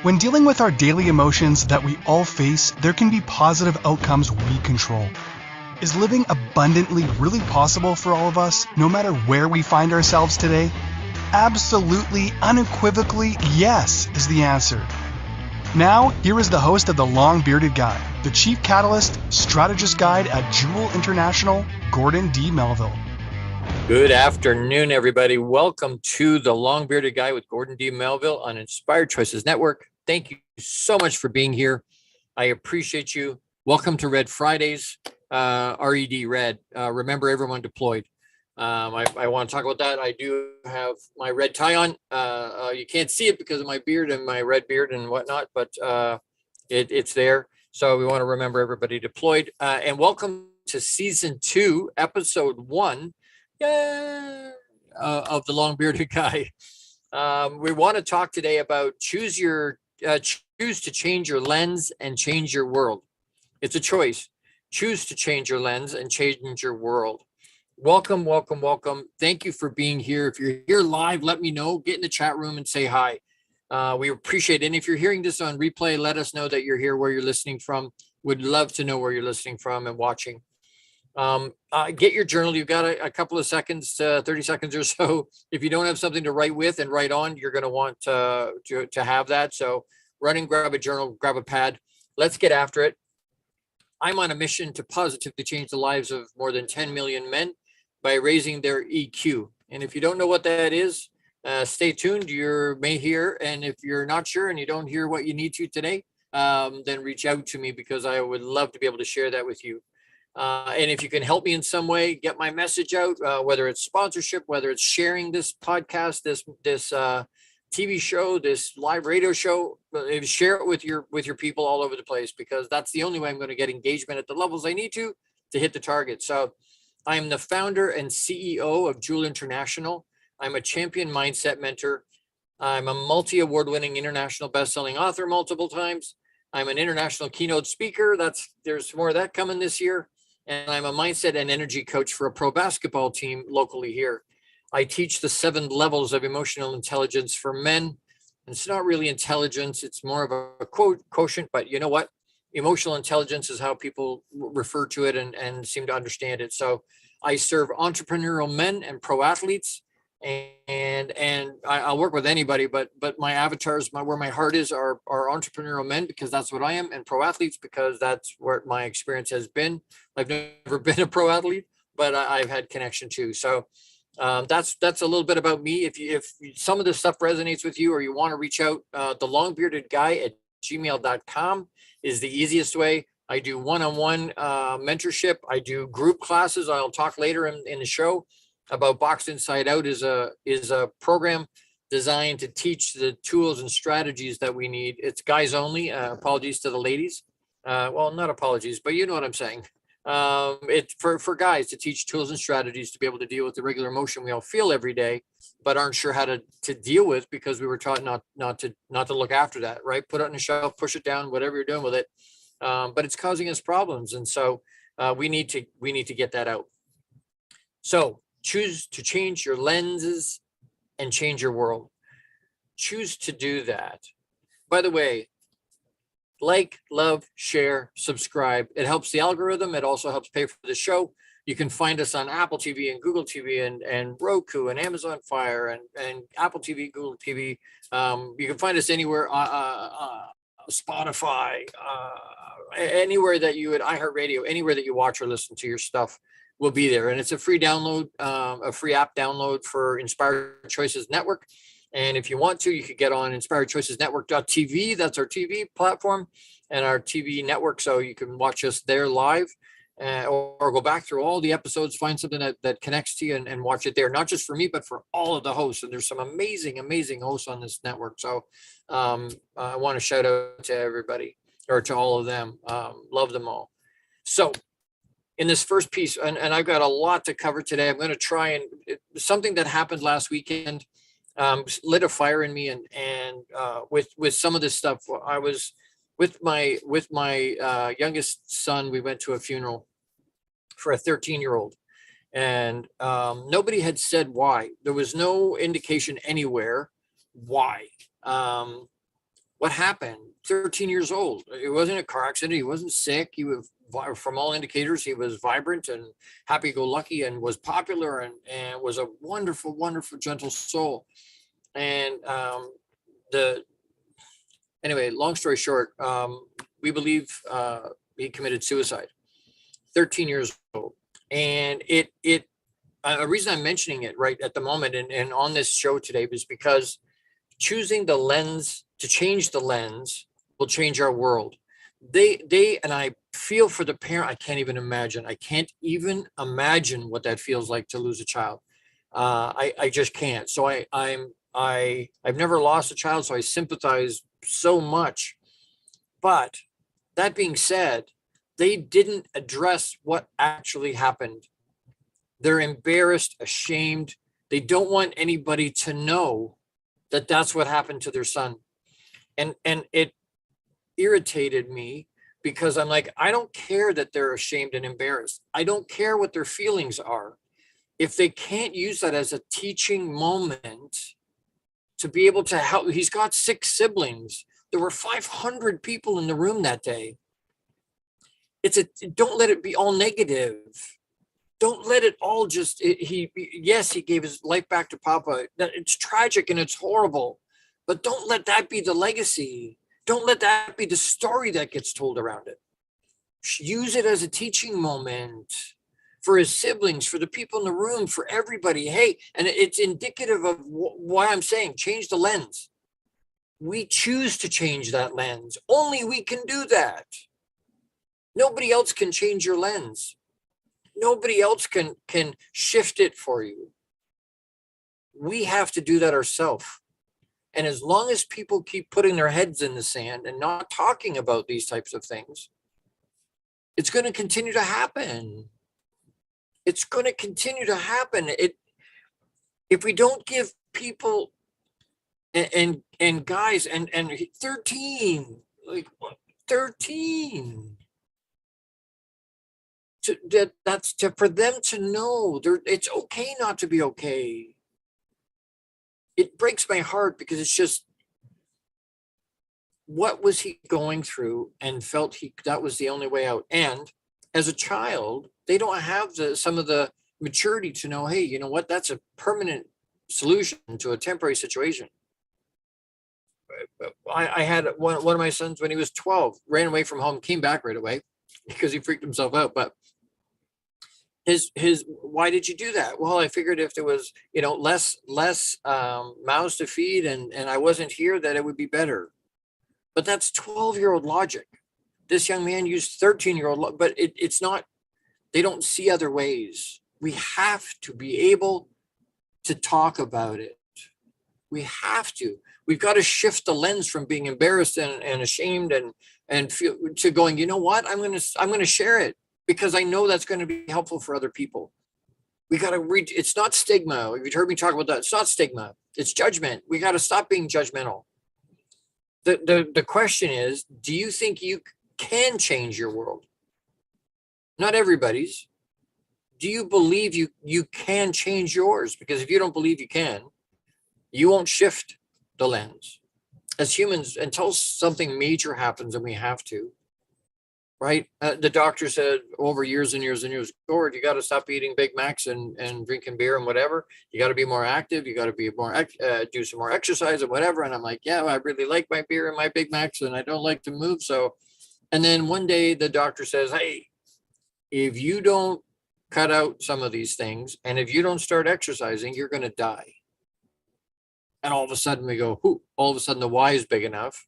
When dealing with our daily emotions that we all face, there can be positive outcomes we control. Is living abundantly really possible for all of us, no matter where we find ourselves today? Absolutely, unequivocally, yes is the answer. Now, here is the host of The Long Bearded Guy, the Chief Catalyst, Strategist Guide at Jewel International, Gordon D. Melville. Good afternoon, everybody. Welcome to The Long Bearded Guy with Gordon D. Melville on Inspired Choices Network. Thank you so much for being here. I appreciate you. Welcome to Red Fridays, RED Red. Remember everyone deployed. I want to talk about that. I do have my red tie on. You can't see it because of my beard and my red beard and whatnot, but it's there. So we want to remember everybody deployed. And welcome to Season 2, Episode 1 of The Long Bearded Guy. We want to talk today about choose to change your lens and change your world. It's a choice. Choose to change your lens and change your world. Welcome, welcome, welcome. Thank you for being here. If you're here live, let me know. Get in the chat room and say hi. We appreciate it. And if you're hearing this on replay, let us know that you're here, where you're listening from. Would love to know where you're listening from and watching. Get your journal. You've got a couple of seconds, 30 seconds or so. If you don't have something to write with and write on, you're going to want to have that. So run and grab a journal, grab a pad. Let's get after it. I'm on a mission to positively change the lives of more than 10 million men by raising their EQ. And if you don't know what that is, stay tuned. You may hear. And if you're not sure and you don't hear what you need to today, then reach out to me, because I would love to be able to share that with you. And if you can help me in some way, get my message out, whether it's sponsorship, whether it's sharing this podcast, this TV show, this live radio show, share it with your people all over the place, because that's the only way I'm going to get engagement at the levels I need to hit the target. So I'm the founder and CEO of Jewel International. I'm a champion mindset mentor. I'm a multi-award-winning international best-selling author multiple times. I'm an international keynote speaker. There's more of that coming this year. And I'm a mindset and energy coach for a pro basketball team locally here. I teach the 7 levels of emotional intelligence for men. It's not really intelligence. It's more of a quotient, but you know what? Emotional intelligence is how people refer to it and seem to understand it. So I serve entrepreneurial men and pro athletes, and I'll work with anybody, but my avatars, where my heart is, are entrepreneurial men, because that's what I am, and pro athletes, because that's where my experience has been. I've never been a pro athlete, but I've had connection too. So that's a little bit about me. If some of this stuff resonates with you, or you want to reach out, the longbeardedguy@gmail.com is the easiest way. I do one-on-one mentorship. I do group classes. I'll talk later in the show about Boxed Inside Out is a program designed to teach the tools and strategies that we need. It's guys only. Apologies to the ladies. Well, not apologies, but you know what I'm saying. It's for guys to teach tools and strategies to be able to deal with the regular emotion we all feel every day, but aren't sure how to deal with, because we were taught not to look after that, right? Put it on a shelf, push it down, whatever you're doing with it. But it's causing us problems. And so we need to get that out. So choose to change your lenses and change your world. Choose to do that. By the way, like, love, share, subscribe. It helps the algorithm. It also helps pay for the show. You can find us on Apple TV and Google TV and Roku and Amazon Fire and Apple TV, Google TV. You can find us anywhere, Spotify, anywhere that you would, iHeartRadio, anywhere that you watch or listen to your stuff will be there. And it's a free download, a free app download for Inspired Choices Network. And if you want to, you could get on inspiredchoicesnetwork.tv. That's our TV platform and our TV network. So you can watch us there live, or go back through all the episodes, find something that connects to you and watch it there. Not just for me, but for all of the hosts. And there's some amazing, amazing hosts on this network. So I want to shout out to everybody, or to all of them. Love them all. So in this first piece, and I've got a lot to cover today. I'm going to try something that happened last weekend. Lit a fire in me, and with some of this stuff. I was with my youngest son. We went to a funeral for a 13-year-old, and nobody had said why. There was no indication anywhere why. What happened? 13 years old. It wasn't a car accident. He wasn't sick. He was, from all indicators, he was vibrant and happy-go-lucky and was popular and was a wonderful, wonderful, gentle soul. And the anyway, long story short, we believe he committed suicide. 13 years old, and a reason I'm mentioning it right at the moment and on this show today is because choosing the lens to change the lens will change our world. They and I feel for the parent. I can't even imagine. I can't even imagine what that feels like to lose a child. I just can't. So I've never lost a child, so I sympathize so much. But that being said, they didn't address what actually happened. They're embarrassed, ashamed. They don't want anybody to know that that's what happened to their son. And it irritated me because I'm like, I don't care that they're ashamed and embarrassed. I don't care what their feelings are. If they can't use that as a teaching moment to be able to help, he's got 6 siblings. There were 500 people in the room that day. Don't let it be all negative. Don't let it all just, he gave his life back to Papa. It's tragic and it's horrible, but don't let that be the legacy. Don't let that be the story that gets told around it. Use it as a teaching moment for his siblings, for the people in the room, for everybody. Hey, and it's indicative of why I'm saying change the lens. We choose to change that lens. Only we can do that. Nobody else can change your lens. Nobody else can shift it for you. We have to do that ourselves. And as long as people keep putting their heads in the sand and not talking about these types of things, it's going to continue to happen. It's going to continue to happen. If we don't give people and guys and 13, like 13. That's for them to know it's okay not to be okay. It breaks my heart because it's just, what was he going through and felt that was the only way out. And as a child, they don't have some of the maturity to know, hey, you know what, that's a permanent solution to a temporary situation. I had one of my sons when he was 12, ran away from home, came back right away because he freaked himself out. But why did you do that? Well, I figured if there was, less mouths to feed and I wasn't here, that it would be better. But that's 12-year-old logic. This young man used 13-year-old, but it's not, they don't see other ways. We have to be able to talk about it. We have to. We've got to shift the lens from being embarrassed and ashamed and feel to going, you know what? I'm going to share it because I know that's going to be helpful for other people. We got to read. It's not stigma. You've heard me talk about that. It's not stigma. It's judgment. We got to stop being judgmental. The question is, do you think you can change your world? Not everybody's. Do you believe you can change yours? Because if you don't believe you can, you won't shift the lens. As humans, until something major happens and we have to, right? The doctor said over years and years and years, Gord, you got to stop eating Big Macs and drinking beer and whatever. You got to be more active. You got to be more, do some more exercise and whatever. And I'm like, yeah, I really like my beer and my Big Macs and I don't like to move. So, and then one day the doctor says, hey, if you don't cut out some of these things and if you don't start exercising, you're going to die. And all of a sudden we go, ooh, all of a sudden the why is big enough.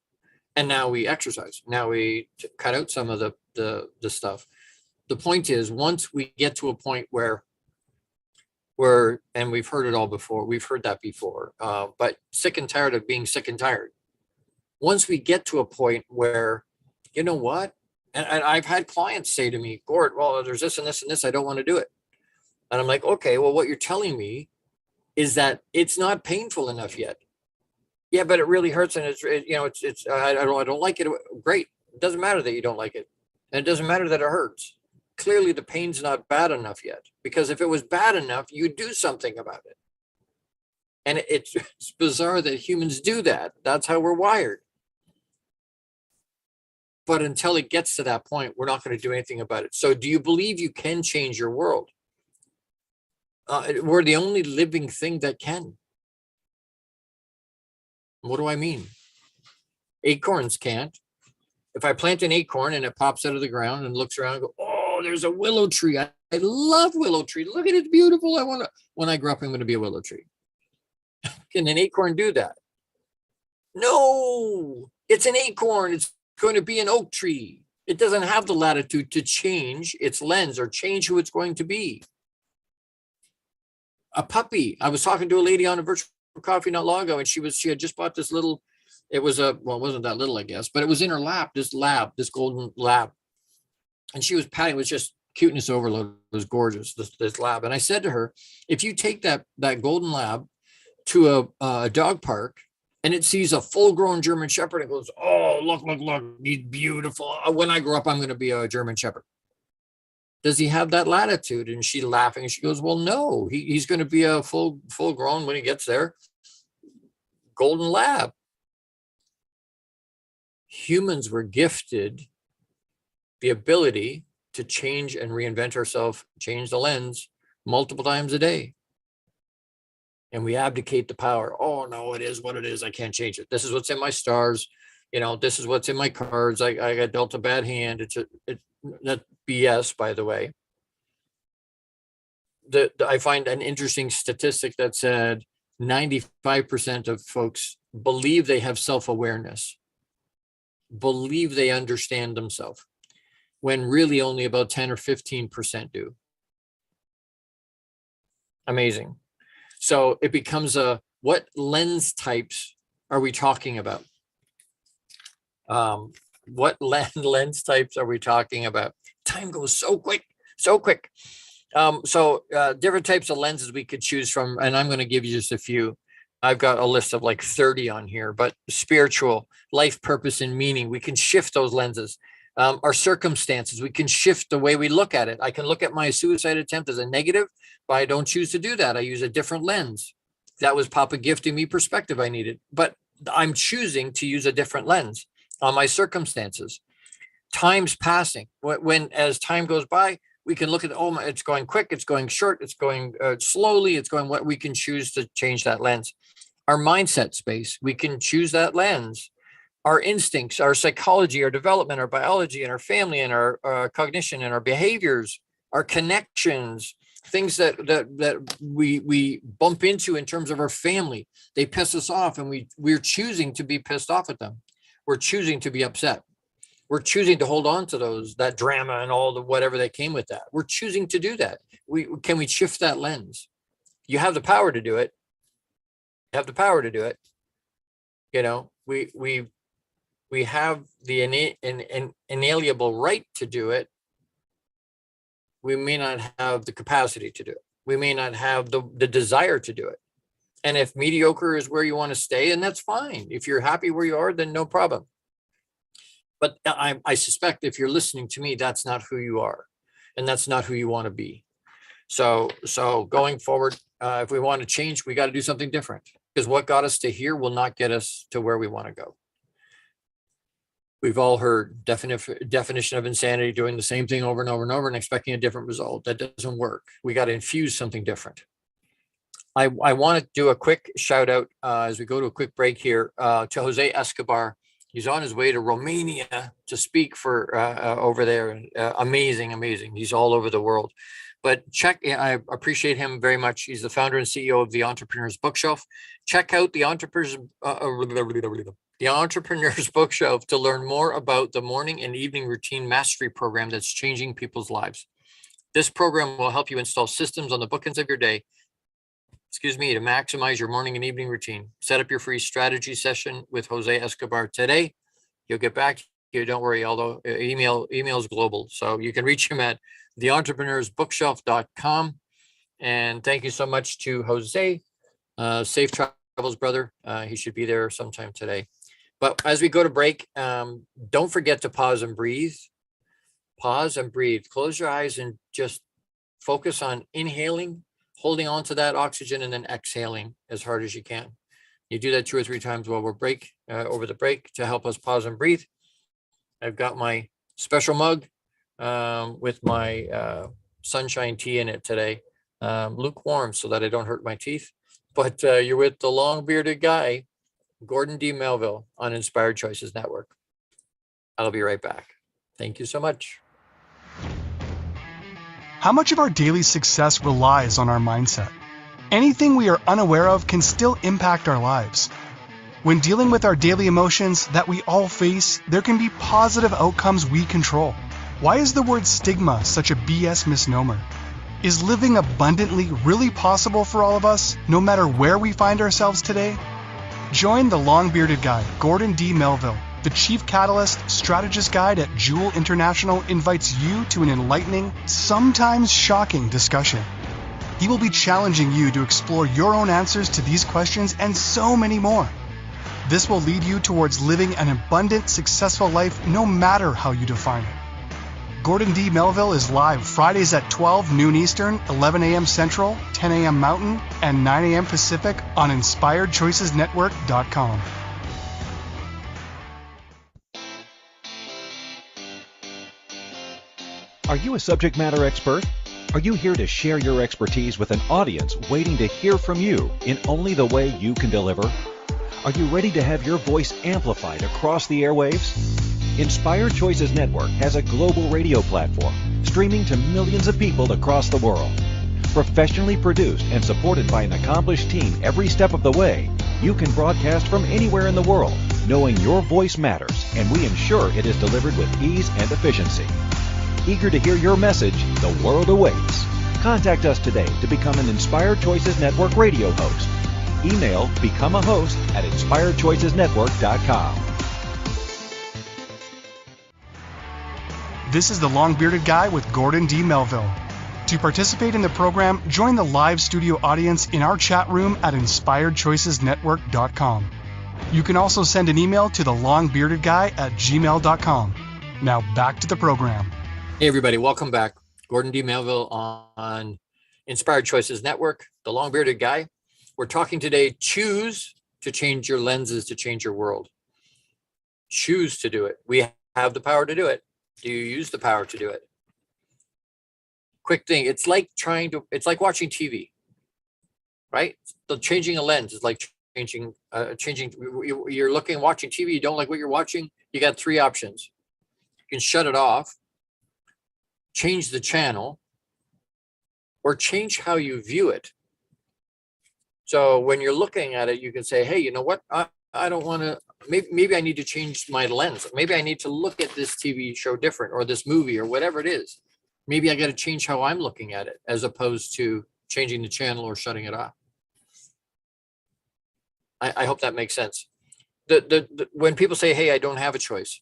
And now we exercise. Now we cut out some of the stuff. The point is, once we get to a point where and we've heard it all before, we've heard that before, but sick and tired of being sick and tired. Once we get to a point where, you know what? And I've had clients say to me, Gord, well, there's this and this and this, I don't want to do it. And I'm like, okay, well, what you're telling me is that it's not painful enough yet. Yeah, but it really hurts, and I don't like it. Great. It doesn't matter that you don't like it, and it doesn't matter that it hurts. Clearly, the pain's not bad enough yet, because if it was bad enough, you'd do something about it. And it's bizarre that humans do that. That's how we're wired. But until it gets to that point, we're not going to do anything about it. So do you believe you can change your world? We're the only living thing that can. What do I mean? Acorns can't. If I plant an acorn and it pops out of the ground and looks around and go, oh, there's a willow tree. I love willow tree. Look at it, beautiful. When I grow up, I'm going to be a willow tree. Can an acorn do that? No, it's an acorn. It's going to be an oak tree. It doesn't have the latitude to change its lens or change who it's going to be. A puppy. I was talking to a lady on a virtual coffee not long ago, and she had just bought this little, it wasn't that little, I guess, but it was in her lap, this golden lab. And she was patting, it was just cuteness overload. It was gorgeous, this lab. And I said to her, if you take that golden lab to a dog park and it sees a full-grown German Shepherd, it goes, oh, look, he's beautiful. When I grow up, I'm going to be a German Shepherd. Does he have that latitude? And she's laughing, and she goes, well, no, he's going to be a full-grown when he gets there golden lab. Humans were gifted the ability to change and reinvent ourselves, change the lens multiple times a day. And we abdicate the power. Oh, no, it is what it is. I can't change it. This is what's in my stars. This is what's in my cards. I got dealt a bad hand. It's that BS, by the way. I find an interesting statistic that said 95% of folks believe they have self-awareness, believe they understand themselves, when really only about 10 or 15% do. Amazing. So it becomes what lens types are we talking about? What lens types are we talking about? Time goes so quick. Different types of lenses we could choose from, and I'm going to give you just a few. I've got a list of like 30 on here, but spiritual, life purpose and meaning, we can shift those lenses. Our circumstances, we can shift the way we look at it. I can look at my suicide attempt as a negative, but I don't choose to do that. I use a different lens. That was Papa gifting me perspective I needed, but I'm choosing to use a different lens on my circumstances. Time's passing. As time goes by, we can look at, it's going quick, it's going short, it's going slowly, it's going what we can choose to change that lens. Our mindset space, we can choose that lens. Our instincts, our psychology, our development, our biology, and our family, and our cognition, and our behaviors, our connections, things that we bump into in terms of our family. They piss us off, and we're choosing to be pissed off at them. We're choosing to be upset. We're choosing to hold on to that drama and all the whatever that came with that. We're choosing to do that. Can we shift that lens? You have the power to do it. You have the power to do it. We have the inalienable right to do it. We may not have the capacity to do it. We may not have the desire to do it. And if mediocre is where you want to stay, and that's fine. If you're happy where you are, then no problem. But I suspect if you're listening to me, that's not who you are, and that's not who you want to be. So going forward, if we want to change, we got to do something different, because what got us to here will not get us to where we want to go. We've all heard definition of insanity, doing the same thing over and over and over and expecting a different result. That doesn't work. We got to infuse something different. I want to do a quick shout out as we go to a quick break here to Jose Escobar. He's on his way to Romania to speak for over there. Amazing. He's all over the world. But I appreciate him very much. He's the founder and CEO of the Entrepreneur's Bookshelf. Check out the Entrepreneur's Bookshelf to learn more about the morning and evening routine mastery program that's changing people's lives. This program will help you install systems on the bookends of your day, to maximize your morning and evening routine. Set up your free strategy session with Jose Escobar today. He'll get back to you. Don't worry, although email is global. So you can reach him at theentrepreneursbookshelf.com. And thank you so much to Jose. Safe travels, brother. He should be there sometime today. But as we go to break, don't forget to pause and breathe. Pause and breathe. Close your eyes and just focus on inhaling, holding on to that oxygen, and then exhaling as hard as you can. You do that 2 or 3 times while we're over the break to help us pause and breathe. I've got my special mug with my sunshine tea in it today, lukewarm so that I don't hurt my teeth. But you're with the long bearded guy, Gordon D. Melville on Inspired Choices Network. I'll be right back. Thank you so much. How much of our daily success relies on our mindset? Anything we are unaware of can still impact our lives. When dealing with our daily emotions that we all face, there can be positive outcomes we control. Why is the word stigma such a BS misnomer? Is living abundantly really possible for all of us, no matter where we find ourselves today? Join the long-bearded guy, Gordon D. Melville. The Chief Catalyst Strategist Guide at Jewel International invites you to an enlightening, sometimes shocking discussion. He will be challenging you to explore your own answers to these questions and so many more. This will lead you towards living an abundant, successful life no matter how you define it. Gordon D. Melville is live Fridays at 12 noon Eastern, 11 a.m. Central, 10 a.m. Mountain, and 9 a.m. Pacific on InspiredChoicesNetwork.com. Are you a subject matter expert? Are you here to share your expertise with an audience waiting to hear from you in only the way you can deliver? Are you ready to have your voice amplified across the airwaves? Inspired Choices Network has a global radio platform streaming to millions of people across the world. Professionally produced and supported by an accomplished team every step of the way, you can broadcast from anywhere in the world, knowing your voice matters, and we ensure it is delivered with ease and efficiency. Eager to hear your message, the world awaits. Contact us today to become an Inspired Choices Network radio host. Email become a host at inspiredchoicesnetwork.com. This is the long-bearded guy with Gordon D. Melville. To participate in the program, join the live studio audience in our chat room at inspiredchoicesnetwork.com. You can also send an email to thelongbeardedguy@gmail.com. Now back to the program. Hey, everybody. Welcome back. Gordon D. Melville on Inspired Choices Network, the long bearded guy. We're talking today, choose to change your lenses to change your world. Choose to do it. We have the power to do it. Do you use the power to do it? Quick thing. It's like watching TV, right? The changing a lens is like changing, you're watching TV. You don't like what you're watching. You got three options. You can shut it off, change the channel, or change how you view it. So when you're looking at it, you can say, hey, you know what? I don't want to, maybe I need to change my lens. Maybe I need to look at this TV show different, or this movie, or whatever it is. Maybe I got to change how I'm looking at it, as opposed to changing the channel or shutting it off. I hope that makes sense. When people say, hey, I don't have a choice,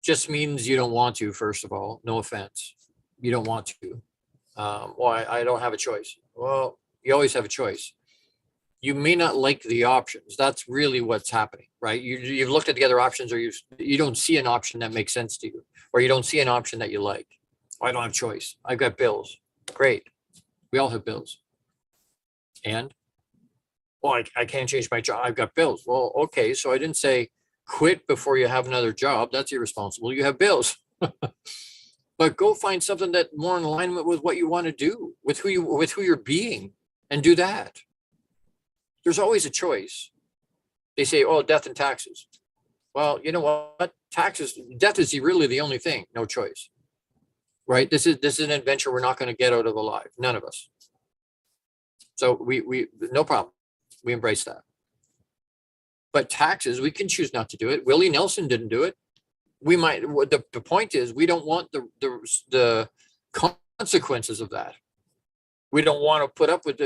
just means you don't want to, first of all. No offense. You don't want to. I don't have a choice. Well, you always have a choice. You may not like the options. That's really what's happening, right? You've looked at the other options, or you don't see an option that makes sense to you, or you don't see an option that you like. Oh, I don't have choice. I've got bills. Great. We all have bills. And, well, I can't change my job. I've got bills. Well, okay. So I didn't say quit before you have another job. That's irresponsible. You have bills. But go find something that more in alignment with what you want to do, with who you're being, and do that. There's always a choice. They say, oh, death and taxes. Well, you know what? Death is really the only thing. No choice, right? This is an adventure we're not going to get out of alive. None of us. So we no problem. We embrace that. But taxes, we can choose not to do it. Willie Nelson didn't do it. We might. The point is, we don't want the consequences of that. We don't want to put up with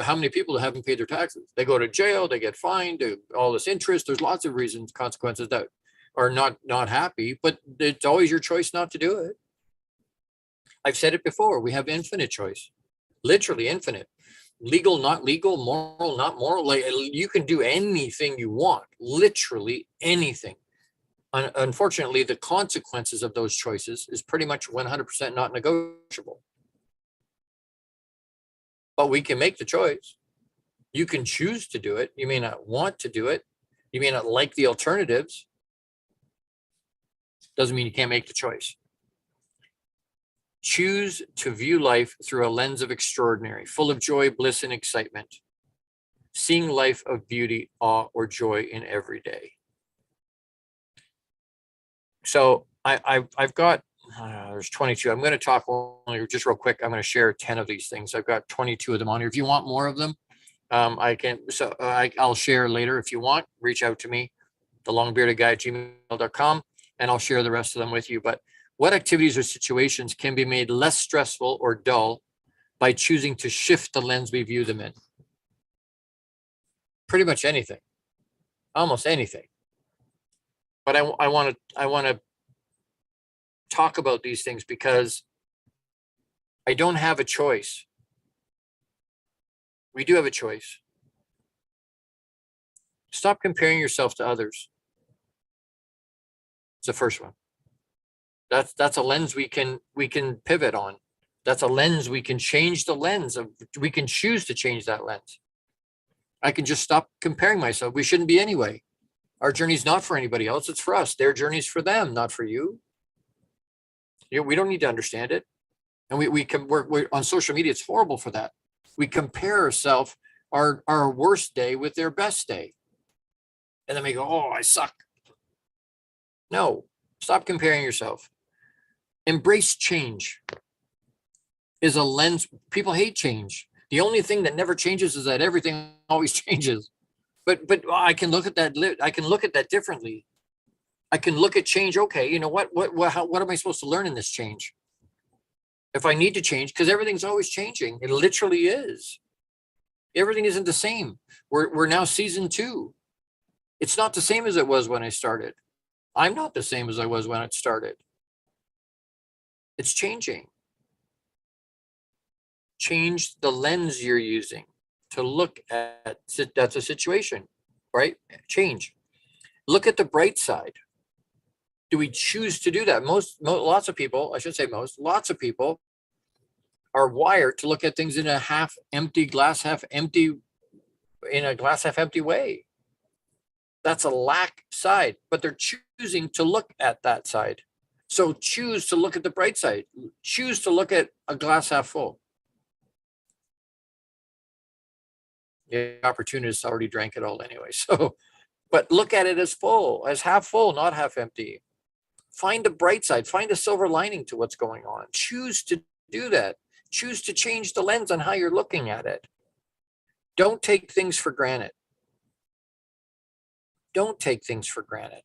how many people haven't paid their taxes. They go to jail, they get fined, all this interest. There's lots of reasons, consequences that are not happy, but it's always your choice not to do it. I've said it before. We have infinite choice, literally infinite. Legal, not legal, moral, not moral. Like, you can do anything you want, literally anything. Unfortunately, the consequences of those choices is pretty much 100% not negotiable. But we can make the choice. You can choose to do it. You may not want to do it. You may not like the alternatives. Doesn't mean you can't make the choice. Choose to view life through a lens of extraordinary, full of joy, bliss, and excitement. Seeing life of beauty, awe, or joy in every day. So I've got, there's 22. I'm going to talk only just real quick. I'm going to share 10 of these things. I've got 22 of them on here. If you want more of them, I can, so I'll share later. If you want, reach out to me, thelongbeardedguy@gmail.com, and I'll share the rest of them with you. But what activities or situations can be made less stressful or dull by choosing to shift the lens we view them in? Pretty much anything, almost anything. But I want to talk about these things because I don't have a choice. We do have a choice. Stop comparing yourself to others. It's the first one. That's a lens we can pivot on. That's a lens we can change the lens of. We can choose to change that lens. I can just stop comparing myself. We shouldn't be anyway. Our journey's not for anybody else. It's for us. Their journey's for them, not for you. We don't need to understand it. And we're on social media. It's horrible for that. We compare ourselves, our worst day with their best day. And then we go, oh, I suck. No, stop comparing yourself. Embrace change. Is a lens. People hate change. The only thing that never changes is that everything always changes. But I can look at that. I can look at that differently. I can look at change. Okay, you know what am I supposed to learn in this change? If I need to change, because everything's always changing. It literally is. Everything isn't the same. We're now season 2. It's not the same as it was when I started. I'm not the same as I was when it started. It's changing. Change the lens you're using to look at that's a situation, right? Change. Look at the bright side. Do we choose to do that? Lots of people, I should say lots of people are wired to look at things in a glass half empty way. That's a lack side, but they're choosing to look at that side. So choose to look at the bright side. Choose to look at a glass half full. The opportunist already drank it all anyway. So, but look at it as full, as half full, not half empty. Find the bright side, find a silver lining to what's going on. Choose to do that. Choose to change the lens on how you're looking at it. Don't take things for granted. Don't take things for granted.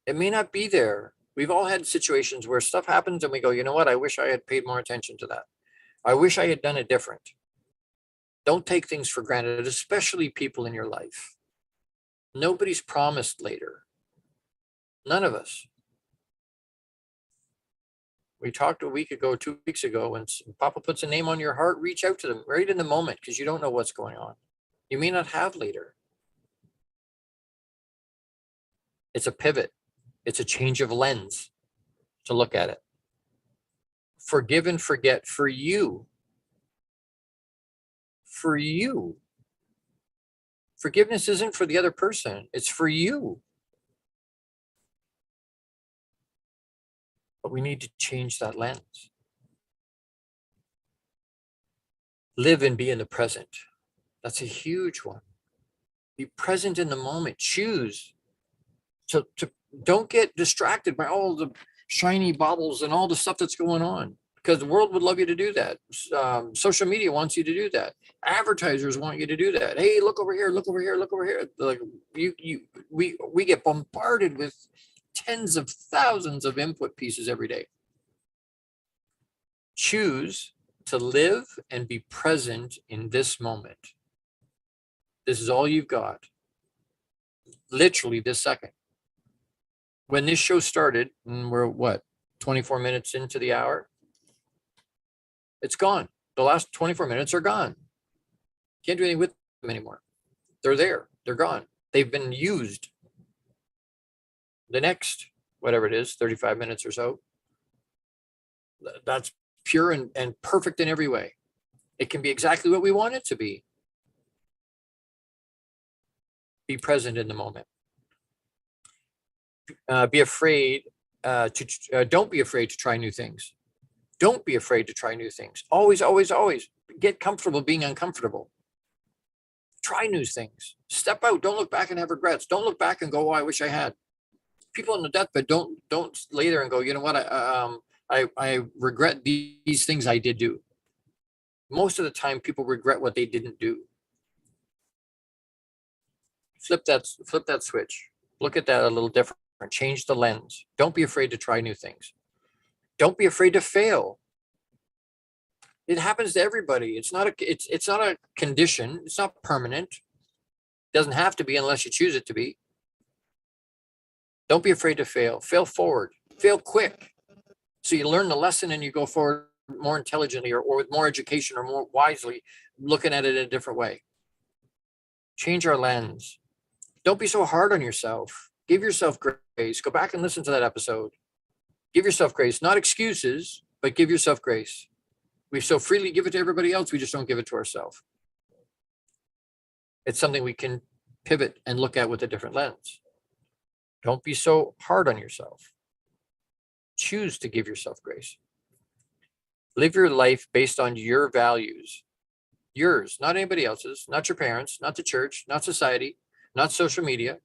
It may not be there. We've all had situations where stuff happens and we go, you know what? I wish I had paid more attention to that. I wish I had done it different. Don't take things for granted, especially people in your life. Nobody's promised later. None of us. We talked a week ago, 2 weeks ago, when Papa puts a name on your heart, reach out to them right in the moment because you don't know what's going on. You may not have later. It's a pivot. It's a change of lens to look at it. Forgive and forget for you. For you. Forgiveness isn't for the other person. It's for you. But we need to change that lens. Live and be in the present. That's a huge one. Be present in the moment. Choose to don't get distracted by all the shiny baubles and all the stuff that's going on, because the world would love you to do that. Social media wants you to do that. Advertisers want you to do that. Hey, look over here, look over here, look over here. Like we get bombarded with tens of thousands of input pieces every day. Choose to live and be present in this moment. This is all you've got. Literally this second. When this show started, and we're 24 minutes into the hour? It's gone. The last 24 minutes are gone. Can't do anything with them anymore. They're there. They're gone. They've been used. The next, whatever it is, 35 minutes or so, that's pure and perfect in every way. It can be exactly what we want it to be. Be present in the moment. Be afraid don't be afraid to try new things. Don't be afraid to try new things. Always, always, always get comfortable being uncomfortable. Try new things. Step out. Don't look back and have regrets. Don't look back and go, "Oh, I wish I had." People on the deathbed don't lay there and go, "You know what? I regret these things I did do." Most of the time, people regret what they didn't do. Flip that switch. Look at that a little different. Change the lens. Don't be afraid to try new things. Don't be afraid to fail. It happens to everybody. It's not a condition. It's not permanent. It doesn't have to be unless you choose it to be. Don't be afraid to fail. Fail forward. Fail quick. So you learn the lesson and you go forward more intelligently or with more education or more wisely, looking at it in a different way. Change our lens. Don't be so hard on yourself. Give yourself grace. Go back and listen to that episode. Give yourself grace, not excuses, but give yourself grace. We so freely give it to everybody else, we just don't give it to ourselves. It's something we can pivot and look at with a different lens. Don't be so hard on yourself. Choose to give yourself grace. Live your life based on your values. Yours, not anybody else's, not your parents, not the church, not society, not social media.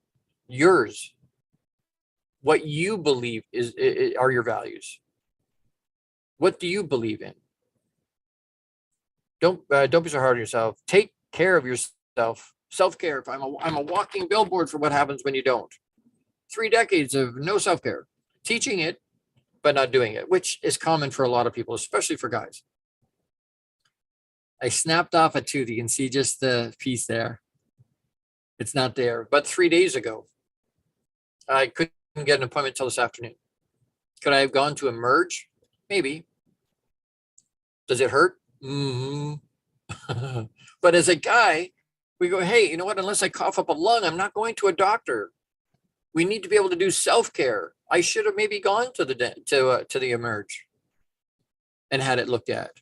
Yours. What you believe are your values. What do you believe in? Don't be so hard on yourself. Take care of yourself. Self-care. I'm a walking billboard for what happens when you don't. 3 decades of no self-care. Teaching it, but not doing it, which is common for a lot of people, especially for guys. I snapped off a tooth. You can see just the piece there. It's not there. But 3 days ago, I couldn't get an appointment until this afternoon. Could I have gone to Emerge? Maybe. Does it hurt? Mm-hmm. But as a guy, we go, hey, you know what? Unless I cough up a lung, I'm not going to a doctor. We need to be able to do self-care. I should have maybe gone to the Emerge and had it looked at.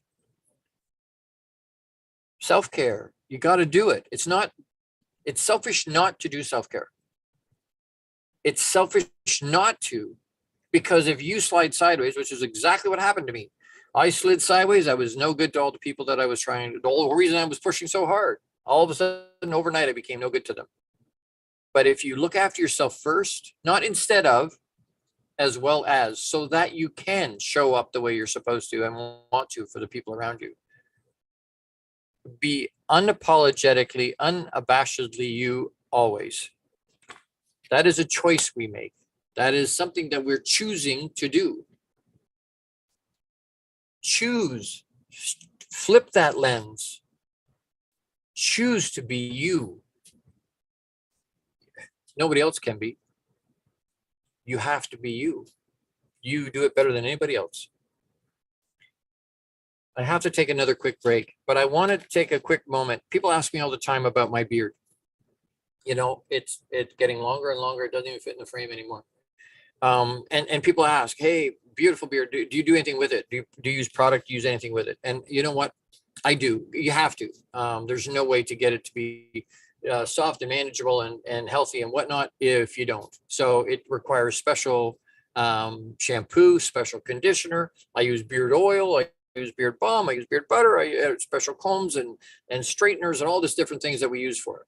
Self-care. You got to do it. It's selfish not to do self-care. It's selfish not to, because if you slide sideways, which is exactly what happened to me, I slid sideways. I was no good to all the people that I was trying to. The whole reason I was pushing so hard, all of a sudden overnight, I became no good to them. But if you look after yourself first, not instead of, as well as, so that you can show up the way you're supposed to and want to for the people around you. Be unapologetically, unabashedly you always. That is a choice we make. That is something that we're choosing to do. Choose. Flip that lens. Choose to be you. Nobody else can be. You have to be you. You do it better than anybody else. I have to take another quick break, but I wanted to take a quick moment. People ask me all the time about my beard. You know, it's getting longer and longer. It doesn't even fit in the frame anymore. And people ask, hey, beautiful beard, do you do anything with it? Do you use product, use anything with it? And you know what? I do. You have to. There's no way to get it to be soft and manageable and healthy and whatnot if you don't. So it requires special shampoo, special conditioner. I use beard oil. I use beard balm. I use beard butter. I use special combs and straighteners and all these different things that we use for it.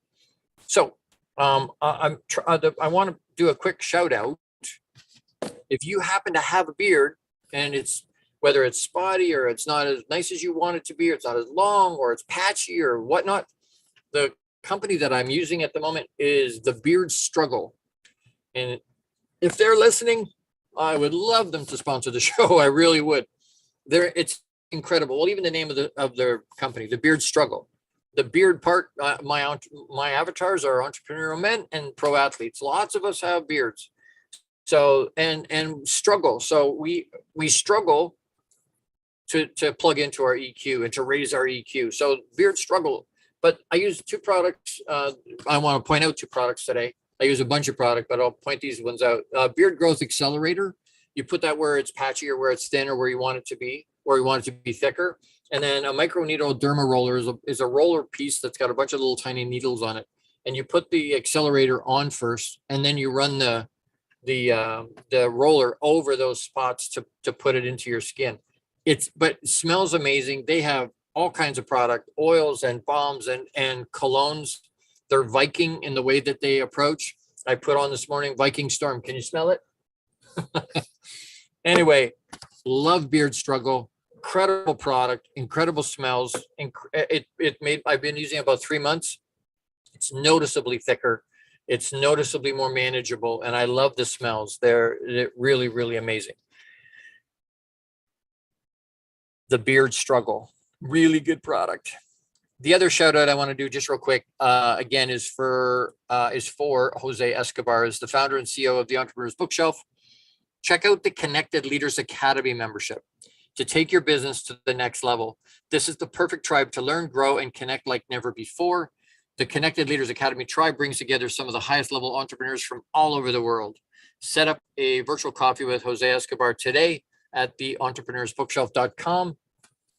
So I want to do a quick shout out. If you happen to have a beard and it's whether it's spotty or it's not as nice as you want it to be, or it's not as long or it's patchy or whatnot, the company that I'm using at the moment is the Beard Struggle. And if they're listening, I would love them to sponsor the show. I really would. It's incredible. Well, even the name of their company, the Beard Struggle. The beard part, my avatars are entrepreneurial men and pro athletes. Lots of us have beards. So and struggle. So we struggle to plug into our EQ and to raise our EQ. So beard struggle. But I use 2 products. I want to point out 2 products today. I use a bunch of product, but I'll point these ones out. Beard Growth Accelerator. You put that where it's patchy or where it's thin or where you want it to be, or you want it to be thicker. And then a microneedle derma roller is a roller piece that's got a bunch of little tiny needles on it. And you put the accelerator on first, and then you run the the roller over those spots to put it into your skin. But it smells amazing. They have all kinds of product, oils and balms and colognes. They're Viking in the way that they approach. I put on this morning Viking Storm. Can you smell it? Anyway, love Beard Struggle. Incredible product, incredible smells. I've been using it about 3 months. It's noticeably thicker. It's noticeably more manageable, and I love the smells. They're really, really amazing. The Beard Struggle, really good product. The other shout out I want to do just real quick, again, is for Jose Escobar, is the founder and CEO of the Entrepreneur's Bookshelf. Check out the Connected Leaders Academy membership to take your business to the next level. This is the perfect tribe to learn, grow, and connect like never before. The Connected Leaders Academy tribe brings together some of the highest level entrepreneurs from all over the world. Set up a virtual coffee with Jose Escobar today at theentrepreneur'sbookshelf.com.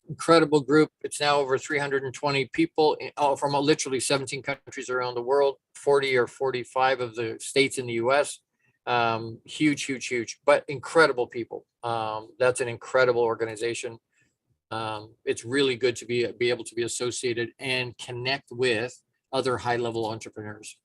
Incredible group. It's now over 320 people from literally 17 countries around the world, 40 or 45 of the states in the US. Huge, but incredible people. That's an incredible organization. It's really good to be able to be associated and connect with other high-level entrepreneurs.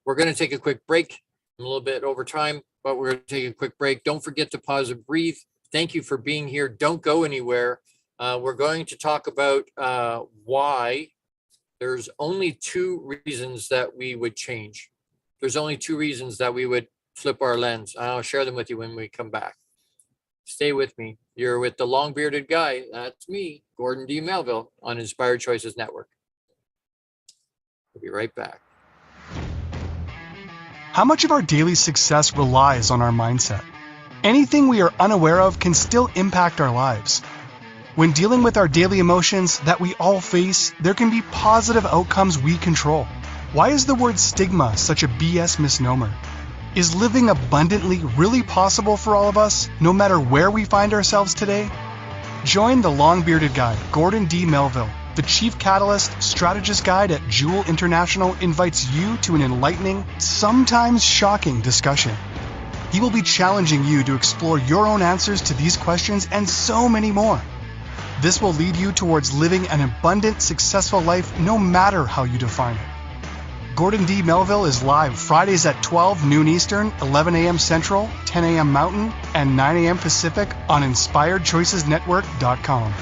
We're going to take a quick break. I'm a little bit over time, but we're going to take a quick break. Don't forget to pause and breathe. Thank you for being here. Don't go anywhere. We're going to talk about why there's only 2 reasons that we would change. There's only 2 reasons that we would flip our lens. I'll share them with you when we come back. Stay with me. You're with the long-bearded guy. That's me, Gordon D. Melville, on Inspired Choices Network. We'll be right back. How much of our daily success relies on our mindset? Anything we are unaware of can still impact our lives. When dealing with our daily emotions that we all face, there can be positive outcomes we control. Why is the word stigma such a BS misnomer? Is living abundantly really possible for all of us, no matter where we find ourselves today? Join the long-bearded guy, Gordon D. Melville. The Chief Catalyst Strategist Guide at Jewel International invites you to an enlightening, sometimes shocking discussion. He will be challenging you to explore your own answers to these questions and so many more. This will lead you towards living an abundant, successful life no matter how you define it. Gordon D. Melville is live Fridays at 12 noon Eastern, 11 a.m. Central, 10 a.m. Mountain, and 9 a.m. Pacific on InspiredChoicesNetwork.com.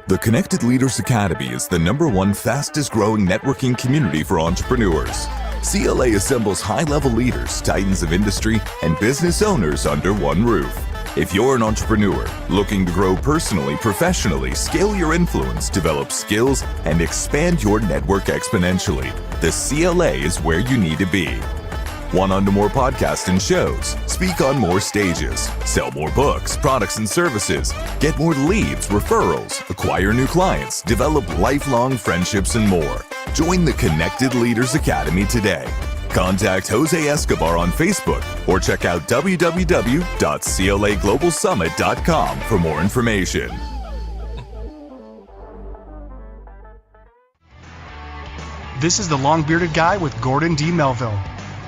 The Connected Leaders Academy is the #1 fastest growing networking community for entrepreneurs. CLA assembles high-level leaders, titans of industry, and business owners under one roof. If you're an entrepreneur looking to grow personally, professionally, scale your influence, develop skills, and expand your network exponentially, the CLA is where you need to be. Want on to more podcasts and shows, speak on more stages, sell more books, products, and services, get more leads, referrals, acquire new clients, develop lifelong friendships, and more. Join the Connected Leaders Academy today. Contact Jose Escobar on Facebook or check out www.claglobalsummit.com for more information. This is the long-bearded guy with Gordon D. Melville.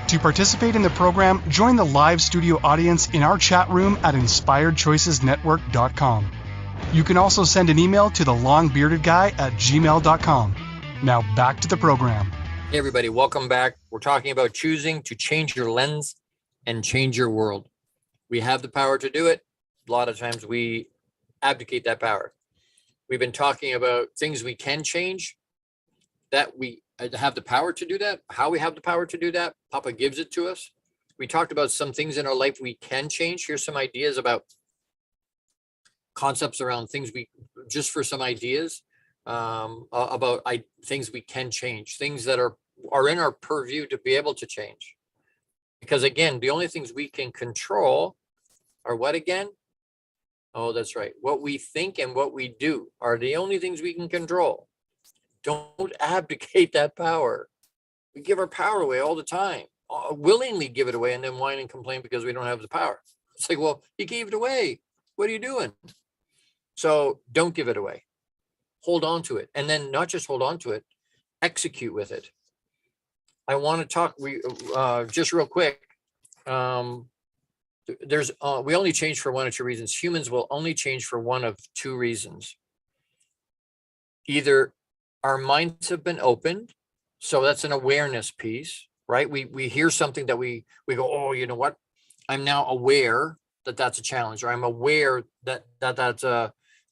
To participate in the program, join the live studio audience in our chat room at InspiredChoicesNetwork.com. You can also send an email to thelongbeardedguy@gmail.com. Now back to the program. Hey everybody, welcome back. We're talking about choosing to change your lens and change your world. We have the power to do it. A lot of times we abdicate that power. We've been talking about things we can change, that we have the power to do that, how we have the power to do that. Papa gives it to us. We talked about some things in our life we can change. Here's some ideas about concepts around things just for some ideas about things we can change, things that are in our purview to be able to change. Because again, the only things we can control are what again? Oh, that's right. What we think and what we do are the only things we can control. Don't abdicate that power. We give our power away all the time, willingly give it away, and then whine and complain because we don't have the power. It's like, well, you gave it away. What are you doing? So don't give it away. Hold on to it. And then not just hold on to it, execute with it. I want to talk, just real quick. We only change for one of two reasons. Humans will only change for one of two reasons. Either our minds have been opened, so that's an awareness piece, right? We hear something that we go, oh, you know what? I'm now aware that that's a challenge, or I'm aware that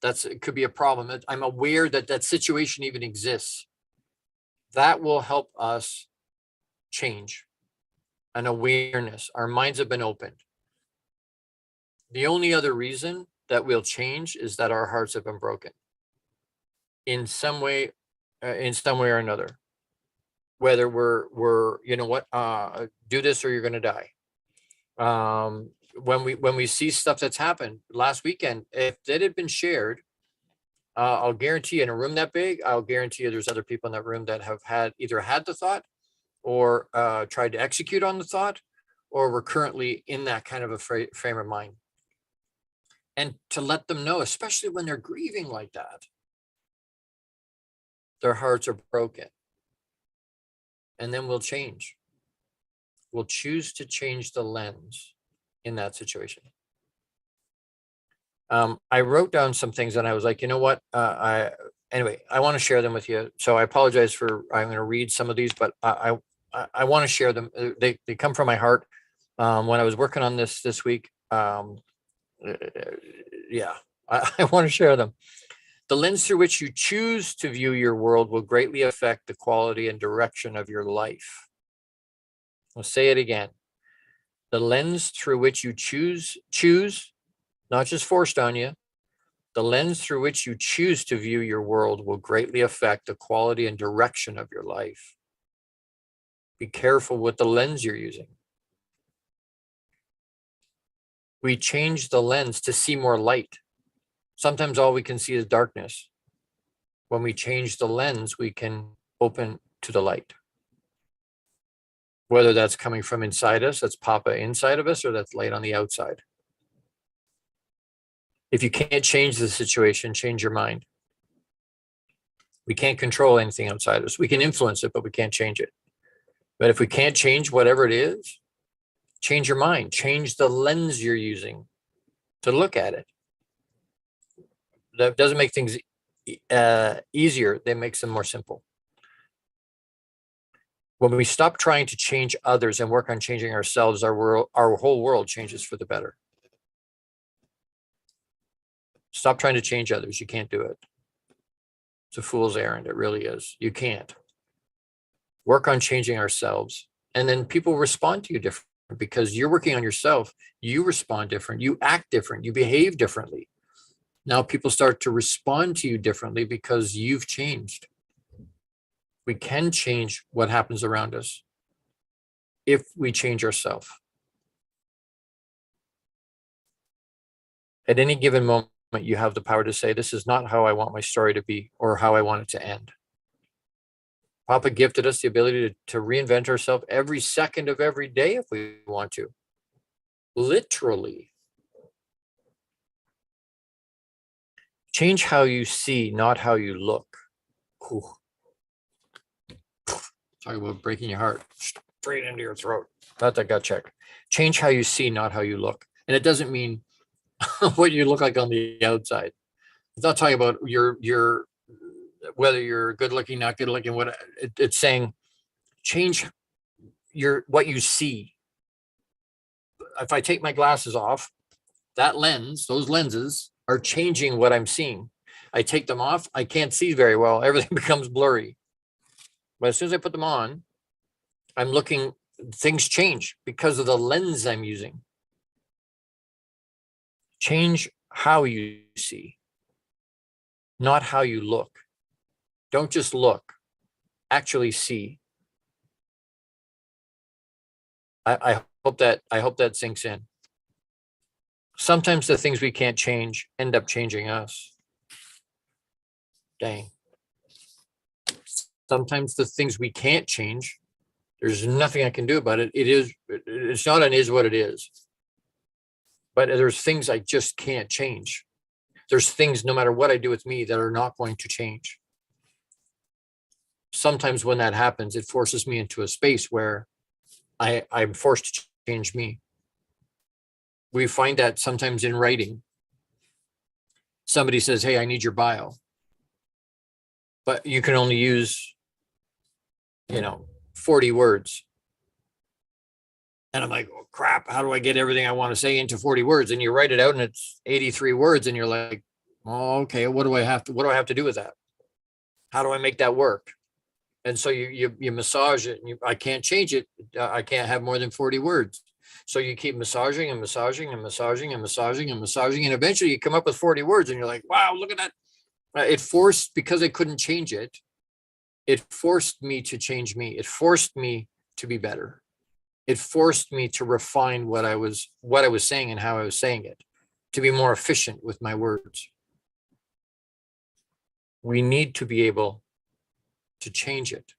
it could be a problem. I'm aware that that situation even exists. That will help us change. An awareness. Our minds have been opened. The only other reason that we'll change is that our hearts have been broken in some way or another. Whether we're you know what, do this or you're going to die. When we see stuff that's happened last weekend, if that had been shared, I'll guarantee you, in a room that big, I'll guarantee you there's other people in that room that have either had the thought or tried to execute on the thought, or were currently in that kind of a frame of mind. And to let them know, especially when they're grieving like that, their hearts are broken. And then we'll change. We'll choose to change the lens in that situation. I wrote down some things and I was like, you know what? Anyway, I want to share them with you. So I apologize I'm going to read some of these, but I want to share them. They come from my heart. When I was working on this week, yeah, I want to share them. The lens through which you choose to view your world will greatly affect the quality and direction of your life. I'll say it again. The lens through which you choose, not just forced on you. The lens through which you choose to view your world will greatly affect the quality and direction of your life. Be careful with the lens you're using. We change the lens to see more light. Sometimes all we can see is darkness. When we change the lens, we can open to the light. Whether that's coming from inside us, that's Papa inside of us, or that's light on the outside. If you can't change the situation, change your mind. We can't control anything outside us. We can influence it, but we can't change it. But if we can't change whatever it is, change your mind. Change the lens you're using to look at it. That doesn't make things easier. That makes them more simple. When we stop trying to change others and work on changing ourselves, our whole world changes for the better. Stop trying to change others. You can't do it. It's a fool's errand. It really is. You can't. Work on changing ourselves. And then people respond to you different because you're working on yourself. You respond different. You act different. You behave differently. Now people start to respond to you differently because you've changed. We can change what happens around us if we change ourselves. At any given moment, you have the power to say, this is not how I want my story to be or how I want it to end. Papa gifted us the ability to reinvent ourselves every second of every day if we want to. Literally. Change how you see, not how you look. Ooh. Talk about breaking your heart straight into your throat. Not that gut check. Change how you see, not how you look. And it doesn't mean what you look like on the outside. It's not talking about your whether you're good looking, not good looking. It's saying change what you see. If I take my glasses off, those lenses are changing what I'm seeing. I take them off, I can't see very well. Everything becomes blurry. But as soon as I put them on, things change because of the lens I'm using. Change how you see, not how you look. Don't just look, actually see. I hope that sinks in. Sometimes the things we can't change end up changing us. Dang. Sometimes the things we can't change, there's nothing I can do about it. It's not an is what it is. But there's things I just can't change. There's things, no matter what I do with me, that are not going to change. sometimes when that happens, it forces me into a space where I'm forced to change me. We find that sometimes in writing. Somebody says, hey, I need your bio. But you can only use, 40 words. And I'm like, oh, crap, how do I get everything I want to say into 40 words? And you write it out and it's 83 words and you're like, oh, okay, what do I have to do with that? How do I make that work? And so you massage it and I can't change it. I can't have more than 40 words. So you keep massaging and massaging and massaging and massaging and massaging. And eventually you come up with 40 words and you're like, wow, look at that. It forced, because I couldn't change it, it forced me to change me. It forced me to be better. It forced me to refine what I was saying and how I was saying it, to be more efficient with my words. We need to be able to change it.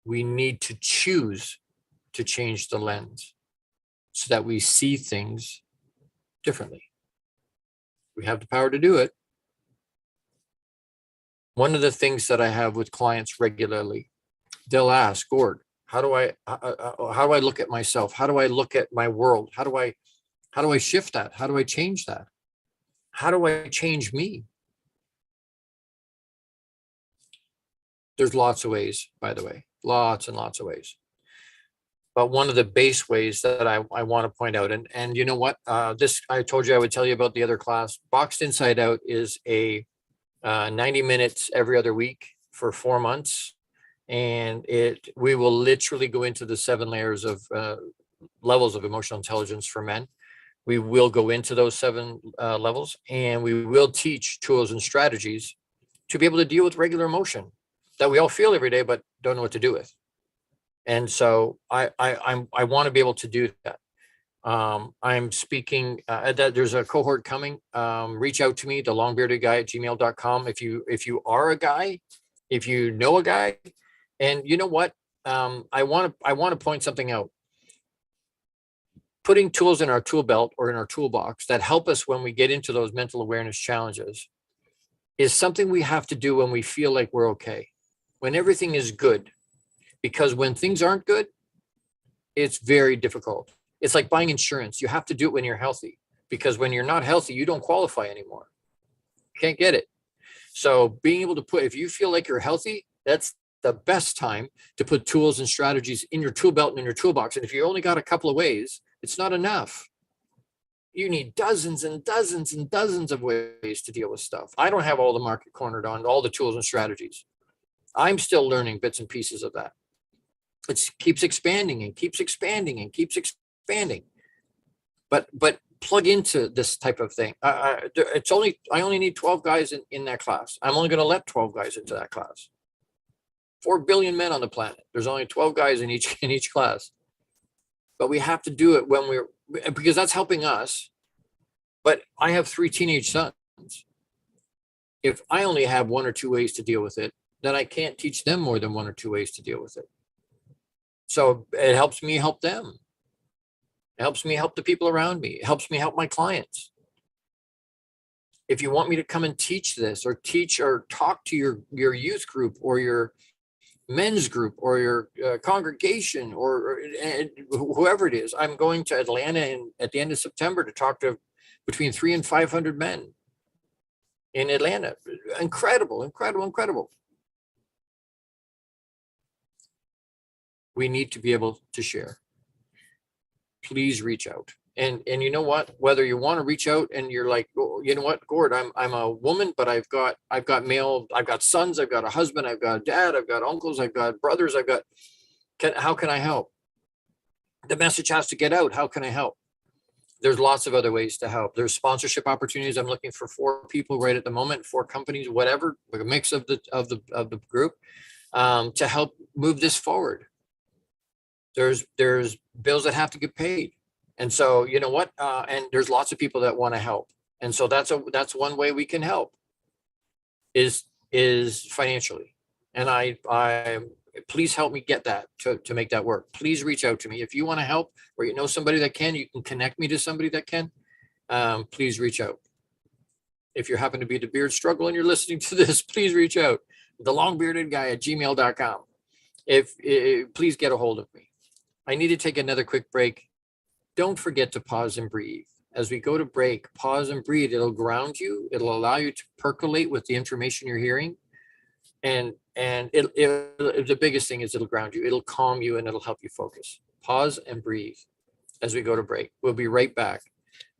We need to choose to change the lens so that we see things differently. We have the power to do it. One of the things that I have with clients regularly, they'll ask, Gord, how do I look at myself? How do I look at my world? How do I shift that? How do I change that? How do I change me? There's lots of ways, by the way, lots and lots of ways. But one of the base ways that I want to point out, and you know what, this, I told you I would tell you about the other class. Boxed Inside Out is a 90 minutes every other week for 4 months. And we will literally go into the 7 layers of levels of emotional intelligence for men. We will go into those 7 levels, and we will teach tools and strategies to be able to deal with regular emotion that we all feel every day, but don't know what to do with. And so I want to be able to do that. I'm speaking that there's a cohort coming. Reach out to me, thelongbeardedguy@gmail.com. If you are a guy, if you know a guy, and you know what, I want to point something out. Putting tools in our tool belt or in our toolbox that help us when we get into those mental awareness challenges is something we have to do when we feel like we're okay, when everything is good. Because when things aren't good, it's very difficult. It's like buying insurance. You have to do it when you're healthy, because when you're not healthy, you don't qualify anymore. You can't get it. So being able to put, if you feel like you're healthy, that's the best time to put tools and strategies in your tool belt and in your toolbox. And if you only got a couple of ways, it's not enough. You need dozens and dozens and dozens of ways to deal with stuff. I don't have all the market cornered on all the tools and strategies. I'm still learning bits and pieces of that. It keeps expanding and keeps expanding and keeps expanding. But plug into this type of thing. I only need 12 guys in that class. I'm only going to let 12 guys into that class. 4 billion men on the planet. There's only 12 guys in each class. But we have to do it because that's helping us. But I have 3 teenage sons. If I only have 1 or 2 ways to deal with it, then I can't teach them more than 1 or 2 ways to deal with it. So it helps me help them. It helps me help the people around me. It helps me help my clients. If you want me to come and teach this or talk to your youth group or your men's group or your congregation or whoever it is, I'm going to Atlanta at the end of September to talk to between 300 and 500 men in Atlanta. Incredible, incredible, incredible. We need to be able to share. Please reach out. And you know what, whether you want to reach out and you're like, oh, you know what, Gord, I'm a woman, but I've got male, I've got sons, I've got a husband, I've got a dad, I've got uncles, I've got brothers, how can I help? The message has to get out. How can I help? There's lots of other ways to help. There's sponsorship opportunities. I'm looking for 4 people right at the moment, 4 companies, whatever, a mix of the group, to help move this forward. There's bills that have to get paid. And so, you know what? And there's lots of people that want to help. And so that's one way we can help is financially. And I please help me get that to make that work. Please reach out to me. If you want to help or you know somebody that can, you can connect me to somebody that can. Please reach out. If you happen to be the beard struggle and you're listening to this, please reach out. thelongbeardedguy@gmail.com. If please get a hold of me. I need to take another quick break. Don't forget to pause and breathe. As we go to break, pause and breathe. It'll ground you. It'll allow you to percolate with the information you're hearing. And the biggest thing is it'll ground you. It'll calm you and it'll help you focus. Pause and breathe as we go to break. We'll be right back.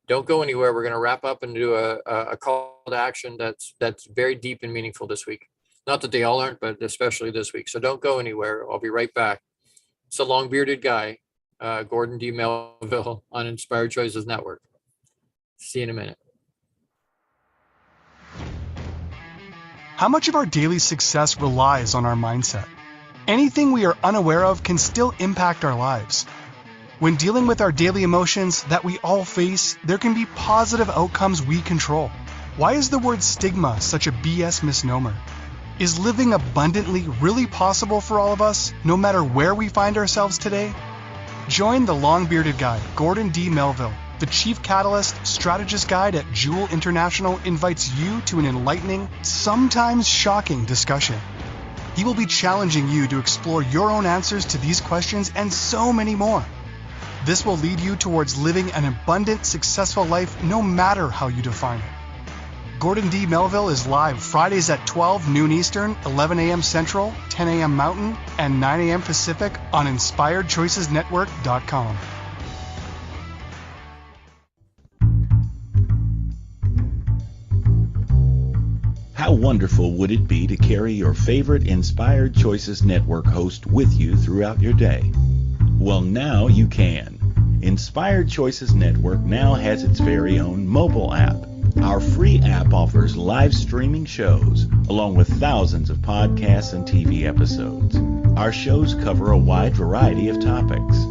Don't go anywhere. We're going to wrap up and do a call to action that's very deep and meaningful this week. Not that they all aren't, but especially this week. So don't go anywhere. I'll be right back. It's the Long Bearded Guy, Gordon D. Melville on Inspired Choices Network. See you in a minute. How much of our daily success relies on our mindset? Anything we are unaware of can still impact our lives. When dealing with our daily emotions that we all face, there can be positive outcomes we control. Why is the word stigma such a BS misnomer? Is living abundantly really possible for all of us, no matter where we find ourselves today? Join the Long-Bearded Guy, Gordon D. Melville. The Chief Catalyst Strategist Guide at Jewel International invites you to an enlightening, sometimes shocking discussion. He will be challenging you to explore your own answers to these questions and so many more. This will lead you towards living an abundant, successful life no matter how you define it. Gordon D. Melville is live Fridays at 12 noon Eastern, 11 a.m. Central, 10 a.m. Mountain, and 9 a.m. Pacific on InspiredChoicesNetwork.com. How wonderful would it be to carry your favorite Inspired Choices Network host with you throughout your day? Well, now you can. Inspired Choices Network now has its very own mobile app. Our free app offers live streaming shows, along with thousands of podcasts and TV episodes. Our shows cover a wide variety of topics.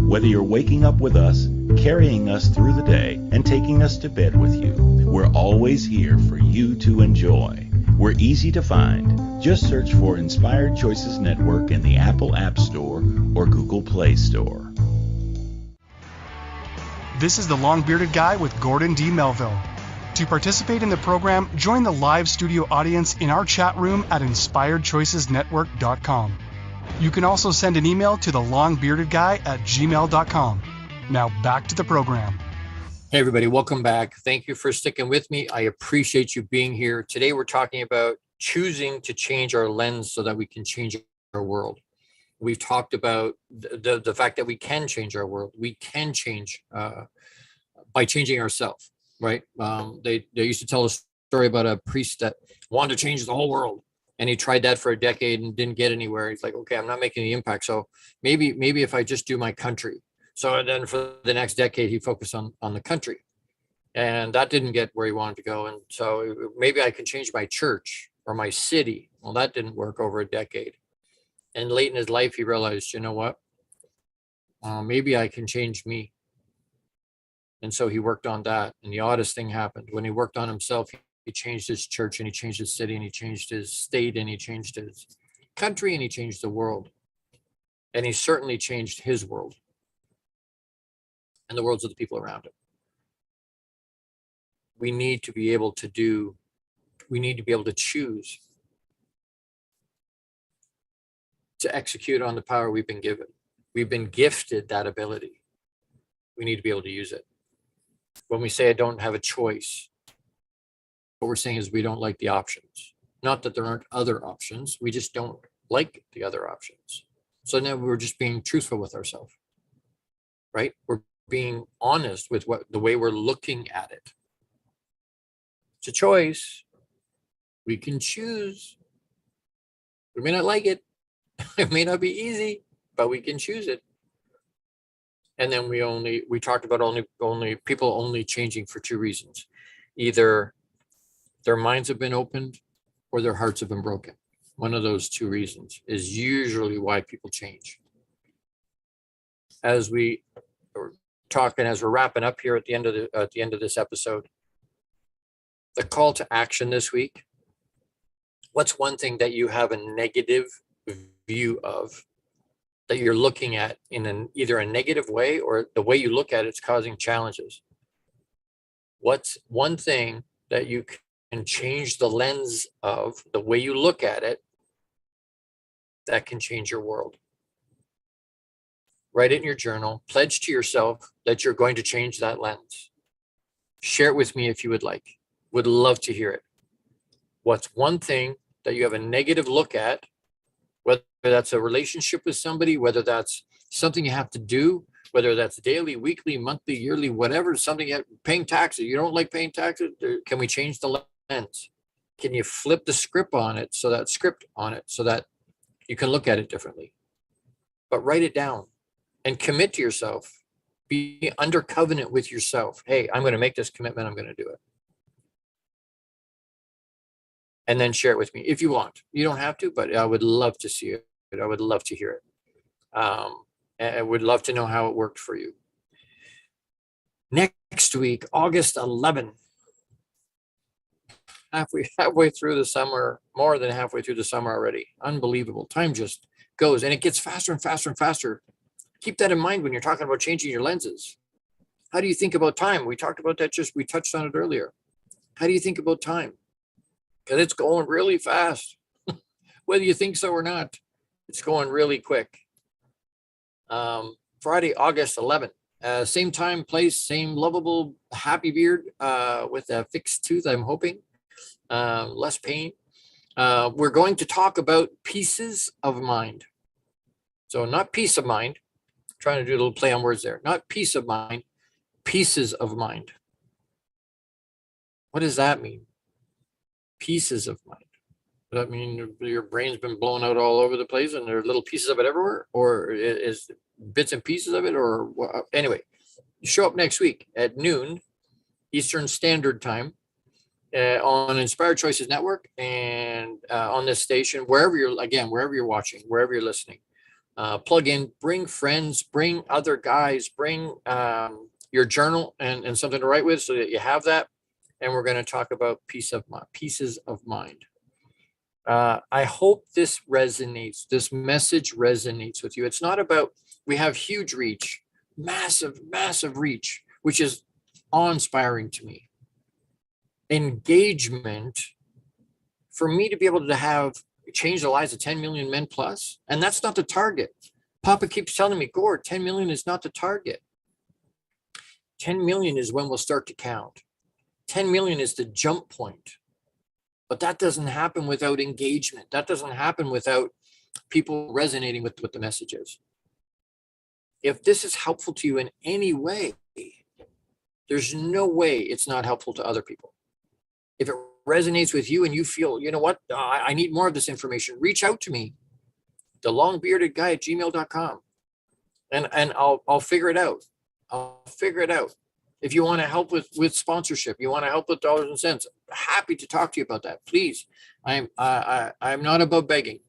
Whether you're waking up with us, carrying us through the day, and taking us to bed with you, we're always here for you to enjoy. We're easy to find. Just search for Inspired Choices Network in the Apple App Store or Google Play Store. This is the Long-Bearded Guy with Gordon D. Melville. To participate in the program, join the live studio audience in our chat room at InspiredChoicesNetwork.com. You can also send an email to thelongbeardedguy@gmail.com. Now back to the program. Hey, everybody. Welcome back. Thank you for sticking with me. I appreciate you being here. Today, we're talking about choosing to change our lens so that we can change our world. We've talked about the fact that we can change our world. We can change by changing ourselves, right? They used to tell a story about a priest that wanted to change the whole world. And he tried that for a decade and didn't get anywhere. He's like, okay, I'm not making the impact. So maybe if I just do my country. So then for the next decade, he focused on the country. And that didn't get where he wanted to go. And so maybe I can change my church or my city. Well, that didn't work over a decade. And late in his life, he realized, you know what? Maybe I can change me. And so he worked on that. And the oddest thing happened. When he worked on himself, he changed his church and he changed his city and he changed his state and he changed his country and he changed the world. And he certainly changed his world and the worlds of the people around him. We need to be able to choose to execute on the power we've been given. We've been gifted that ability. We need to be able to use it. When we say I don't have a choice, what we're saying is we don't like the options. Not that there aren't other options. We just don't like the other options. So now we're just being truthful with ourselves, right? We're being honest with the way we're looking at it. It's a choice. We can choose. We may not like it. It may not be easy, but we can choose it. And then we talked about only people only changing for two reasons. Either their minds have been opened or their hearts have been broken. One of those two reasons is usually why people change. As we are talking, as we're wrapping up here at the end of this episode, the call to action this week. What's one thing that you have a negative view of that you're looking at in either a negative way or the way you look at it's causing challenges? What's one thing that you can change the lens of the way you look at it that can change your world. Write it in your journal. Pledge to yourself that you're going to change that lens. Share it with me if you would like. Would love to hear it. What's one thing that you have a negative look at, whether that's a relationship with somebody, whether that's something you have to do, whether that's daily, weekly, monthly, yearly, whatever, something you have, paying taxes. You don't like paying taxes? Can we change the lens? Can you flip the script on it so that you can look at it differently? But write it down and commit to yourself. Be under covenant with yourself. Hey, I'm going to make this commitment. I'm going to do it. And then share it with me if you want. You don't have to, but I would love to see it. I would love to hear it. And I would love to know how it worked for you. Next week, August 11th. Halfway through the summer, more than halfway through the summer already. Unbelievable. Time just goes and it gets faster and faster and faster. Keep that in mind when you're talking about changing your lenses. How do you think about time? We talked about that, we touched on it earlier. How do you think about time? Because it's going really fast. Whether you think so or not, it's going really quick. Friday, August 11th. Same time, place, same lovable, happy beard with a fixed tooth, I'm hoping. Less pain. We're going to talk about pieces of mind. So not peace of mind. Trying to do a little play on words there. Not peace of mind, pieces of mind. What does that mean? Pieces of mind. Does that mean your brain's been blown out all over the place and there are little pieces of it everywhere? Or is bits and pieces of it? Or anyway, show up next week at noon Eastern Standard Time on Inspired Choices Network and on this station, wherever you're watching, wherever you're listening. Plug in, bring friends, bring other guys, bring your journal and something to write with so that you have that. And we're going to talk about pieces of mind. I hope this resonates. This message resonates with you. It's not about, we have huge reach, massive, massive reach, which is awe-inspiring to me. Engagement, for me to be able to change the lives of 10 million men plus, and that's not the target. Papa keeps telling me, Gord, 10 million is not the target. 10 million is when we'll start to count. 10 million is the jump point. But that doesn't happen without engagement. That doesn't happen without people resonating with what the message is. If this is helpful to you in any way, there's no way it's not helpful to other people. If it resonates with you and you feel, you know what, I need more of this information, reach out to me, thelongbeardedguy@gmail.com, and I'll figure it out. I'll figure it out. If you want to help with sponsorship, you want to help with dollars and cents, happy to talk to you about that. Please, I'm not above begging.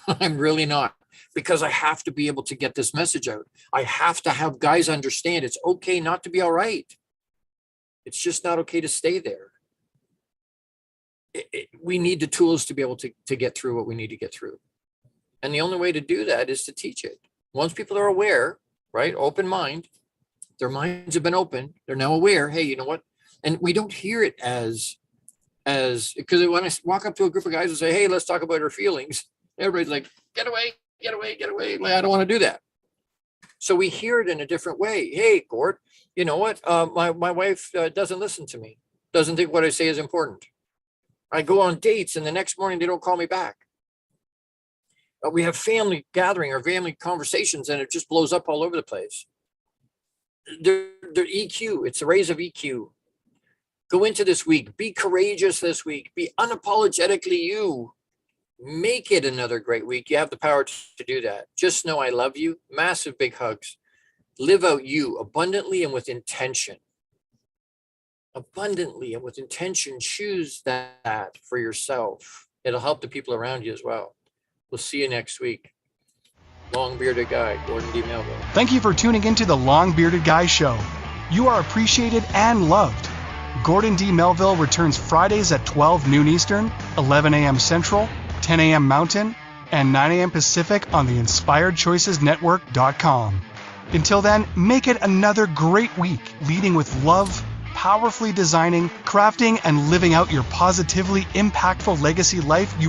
I'm really not, because I have to be able to get this message out. I have to have guys understand it's okay not to be all right. It's just not okay to stay there. We need the tools to be able to get through what we need to get through. And the only way to do that is to teach it. Once people are aware, right? Open mind, their minds have been open. They're now aware. Hey, you know what? And we don't hear it as, because when I walk up to a group of guys and say, hey, let's talk about our feelings, everybody's like, get away, get away, get away. I don't want to do that. So we hear it in a different way. Hey, Gord, you know what? My wife doesn't listen to me, doesn't think what I say is important. I go on dates and the next morning they don't call me back. We have family gathering or family conversations and it just blows up all over the place. They're EQ. It's a raise of EQ. Go into this week. Be courageous this week. Be unapologetically you. Make it another great week. You have the power to do that. Just know I love you. Massive big hugs. Live out you abundantly and with intention. Abundantly and with intention. Choose that for yourself. It'll help the people around you as well. We'll see you next week. Long Bearded Guy, Gordon D. Melville. Thank you for tuning into the Long Bearded Guy Show. You are appreciated and loved. Gordon D. Melville returns Fridays at 12 noon Eastern, 11 a.m. Central, 10 a.m. Mountain, and 9 a.m. Pacific on the InspiredChoicesNetwork.com. Until then, make it another great week, leading with love, powerfully designing, crafting, and living out your positively impactful legacy life you